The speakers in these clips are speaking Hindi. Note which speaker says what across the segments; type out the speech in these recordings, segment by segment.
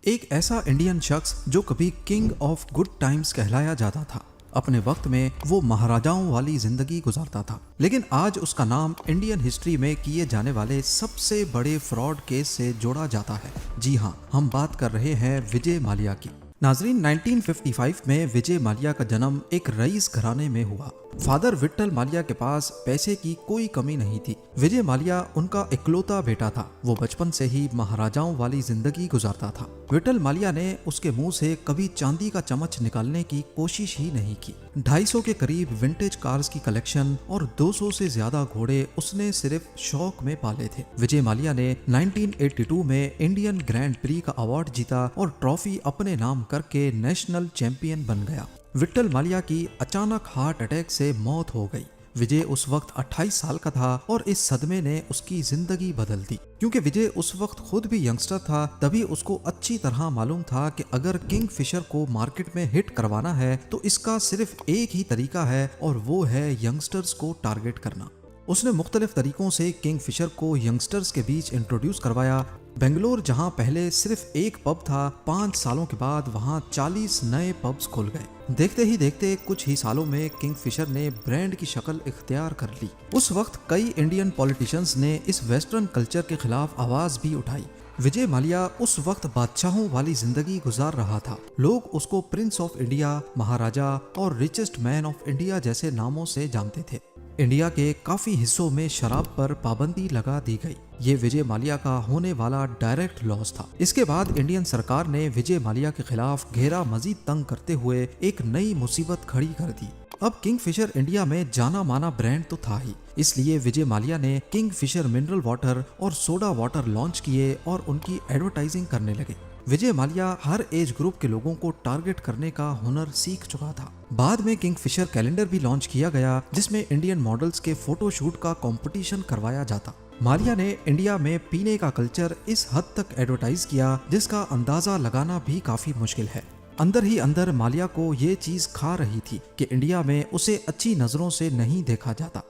Speaker 1: एक ऐसा इंडियन शख्स जो कभी किंग ऑफ गुड टाइम्स कहलाया जाता था। अपने वक्त में वो महाराजाओं वाली जिंदगी गुजारता था, लेकिन आज उसका नाम इंडियन हिस्ट्री में किए जाने वाले सबसे बड़े फ्रॉड केस से जोड़ा जाता है। जी हाँ, हम बात कर रहे हैं विजय माल्या की। नाजरीन, 1955 में विजय माल्या का जन्म एक रईस घराने में हुआ। फादर विट्ठल माल्या के पास पैसे की कोई कमी नहीं थी। विजय माल्या उनका इकलौता बेटा था। वो बचपन से ही महाराजाओं वाली जिंदगी गुजारता था। विट्ठल माल्या ने उसके मुंह से कभी चांदी का चम्मच निकालने की कोशिश ही नहीं की। 250 के करीब विंटेज कार्स की कलेक्शन और 200 से ज्यादा घोड़े उसने सिर्फ शौक में पाले थे। विजय माल्या ने 1982 में इंडियन ग्रैंड प्री का अवार्ड जीता और ट्रॉफी अपने नाम करके नेशनल चैंपियन बन गया। विट्ठल माल्या की अचानक हार्ट अटैक से मौत हो गई। विजय उस वक्त 28 साल का था और इस सदमे ने उसकी जिंदगी बदल दी। क्योंकि विजय उस वक्त खुद भी यंगस्टर था, तभी उसको अच्छी तरह मालूम था कि अगर किंग फिशर को मार्केट में हिट करवाना है तो इसका सिर्फ एक ही तरीका है और वो है यंगस्टर्स को टारगेट करना। उसने मुख्तलिफ तरीकों से किंग फिशर को यंगस्टर्स के बीच इंट्रोड्यूस करवाया। बेंगलोर, जहां पहले सिर्फ एक पब था, 5 सालों के बाद वहां 40 नए पब्स खुल गए। देखते ही देखते कुछ ही सालों में किंग फिशर ने ब्रांड की शक्ल इख्तियार कर ली। उस वक्त कई इंडियन पॉलिटिशियंस ने इस वेस्टर्न कल्चर के खिलाफ आवाज भी उठाई। विजय माल्या उस वक्त बादशाहों वाली जिंदगी गुजार रहा था। लोग उसको प्रिंस ऑफ इंडिया, महाराजा और रिचेस्ट मैन ऑफ इंडिया जैसे नामों से जानते थे। इंडिया के काफी हिस्सों में शराब पर पाबंदी लगा दी गई। ये विजय माल्या का होने वाला डायरेक्ट लॉस था। इसके बाद इंडियन सरकार ने विजय माल्या के खिलाफ घेरा मजीद तंग करते हुए एक नई मुसीबत खड़ी कर दी। अब किंग फिशर इंडिया में जाना माना ब्रांड तो था ही, इसलिए विजय माल्या ने किंग फिशर मिनरल वाटर और सोडा वाटर लॉन्च किए और उनकी एडवर्टाइजिंग करने लगे। विजय माल्या हर एज ग्रुप के लोगों को टारगेट करने का हुनर सीख चुका था। बाद में किंग फिशर कैलेंडर भी लॉन्च किया गया, जिसमें इंडियन मॉडल्स के फोटोशूट का कंपटीशन करवाया जाता। माल्या ने इंडिया में पीने का कल्चर इस हद तक एडवर्टाइज किया जिसका अंदाजा लगाना भी काफी मुश्किल है। अंदर ही अंदर माल्या को ये चीज खा रही थी कि इंडिया में उसे अच्छी नजरों से नहीं देखा जाता।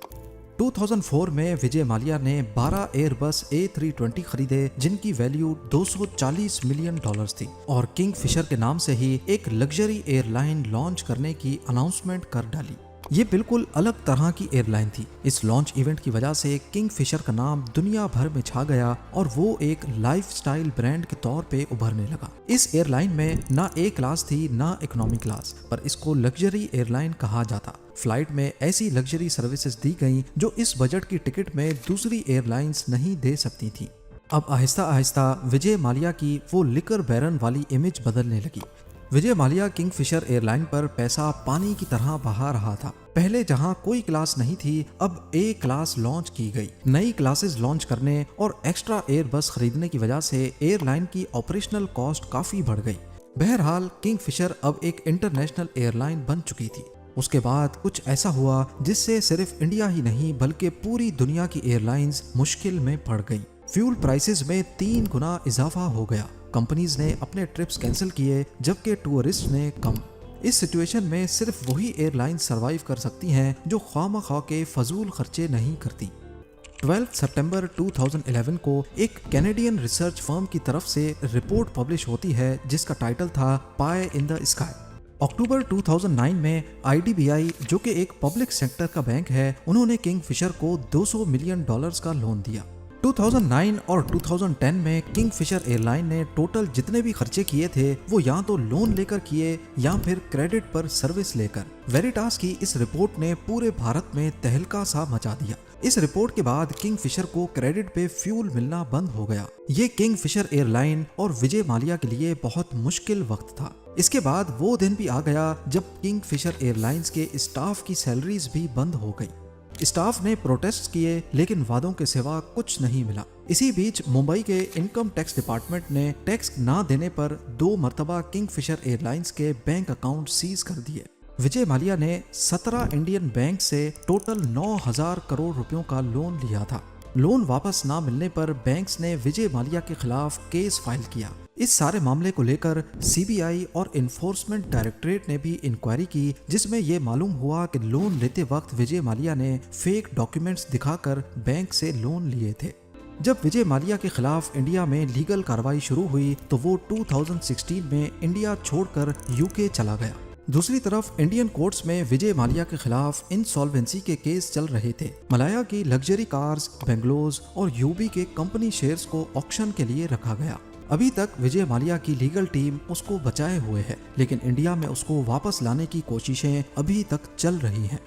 Speaker 1: 2004 में विजय माल्या ने 12 एयरबस A320 खरीदे, जिनकी वैल्यू $240 मिलियन थी और किंग फिशर के नाम से ही एक लग्जरी एयरलाइन लॉन्च करने की अनाउंसमेंट कर डाली। ये बिल्कुल अलग तरह की एयरलाइन थी। इस लॉन्च इवेंट की वजह से किंग फिशर का नाम दुनिया भर में छा गया और वो एक लाइफस्टाइल ब्रांड के तौर पे उभरने लगा। इस एयरलाइन में ना ए क्लास थी ना इकोनॉमी क्लास, पर इसको लग्जरी एयरलाइन कहा जाता। फ्लाइट में ऐसी लग्जरी सर्विसेज दी गई जो इस बजट की टिकट में दूसरी एयरलाइंस नहीं दे सकती थी। अब आहिस्ता आहिस्ता विजय माल्या की वो लिकर बैरन वाली इमेज बदलने लगी। Vijay Mallya king Fisher airline पर पैसा पानी की तरह बहा रहा था। पहले जहां कोई क्लास नहीं थी, अब ए क्लास लॉन्च की गई। नई क्लासेस लॉन्च करने और एक्स्ट्रा एयर बस खरीदने की वजह से एयरलाइन की ऑपरेशनल कॉस्ट काफी बढ़ गई। बहरहाल किंग फिशर अब एक इंटरनेशनल एयरलाइन बन चुकी थी। उसके बाद कुछ ऐसा हुआ जिससे सिर्फ इंडिया ही नहीं बल्कि पूरी दुनिया की एयरलाइंस मुश्किल में पड़ गई। फ्यूल प्राइसेस में 3 गुना इजाफा हो गया। कंपनीज ने अपने ट्रिप्स कैंसिल किए, जबकि टूरिस्ट ने कम। इस सिचुएशन में सिर्फ वही एयरलाइन सरवाइव कर सकती हैं जो ख्वामख्वाह के फजूल खर्चे नहीं करती। 12 सितंबर 2011 को एक कैनेडियन रिसर्च फर्म की तरफ से रिपोर्ट पब्लिश होती है जिसका टाइटल था पाई इन द स्काई। अक्टूबर 2009 में IDBI, जो कि एक पब्लिक सेक्टर का बैंक है, उन्होंने किंग फिशर को $200 मिलियन का लोन दिया। 2009 और 2010 में किंग फिशर एयरलाइन ने टोटल जितने भी खर्चे किए थे वो या तो लोन लेकर किए या फिर क्रेडिट पर सर्विस लेकर। वेरिटास की इस रिपोर्ट ने पूरे भारत में तहलका सा मचा दिया। इस रिपोर्ट के बाद किंग फिशर को क्रेडिट पे फ्यूल मिलना बंद हो गया। ये किंग फिशर एयरलाइन और विजय माल्या के लिए बहुत मुश्किल वक्त था। इसके बाद वो दिन भी आ गया जब किंग फिशर एयरलाइंस के स्टाफ की सैलरीज भी बंद हो गई। स्टाफ ने प्रोटेस्ट किए, लेकिन वादों के सिवा कुछ नहीं मिला। इसी बीच मुंबई के इनकम टैक्स डिपार्टमेंट ने टैक्स ना देने पर 2 मरतबा किंग फिशर एयरलाइंस के बैंक अकाउंट सीज कर दिए। विजय माल्या ने 17 इंडियन बैंक से टोटल 9,000 करोड़ रुपयों का लोन लिया था। लोन वापस ना मिलने पर बैंक्स ने विजय माल्या के खिलाफ केस फाइल किया। इस सारे मामले को लेकर CBI और इन्फोर्समेंट डायरेक्टरेट ने भी इंक्वायरी की, जिसमें यह मालूम हुआ कि लोन लेते वक्त विजय माल्या ने फेक डॉक्यूमेंट्स दिखाकर बैंक से लोन लिए थे। जब विजय माल्या के खिलाफ इंडिया में लीगल कार्रवाई शुरू हुई तो वो 2016 में इंडिया छोड़कर यूके चला गया। दूसरी तरफ इंडियन कोर्ट्स में विजय माल्या के खिलाफ इंसॉल्वेंसी के केस चल रहे थे। मलाया की लग्जरी कार्स, बेंगलोज और यूबी के कंपनी शेयर्स को ऑक्शन के लिए रखा गया। अभी तक विजय माल्या की लीगल टीम उसको बचाए हुए है, लेकिन इंडिया में उसको वापस लाने की कोशिशें अभी तक चल रही हैं।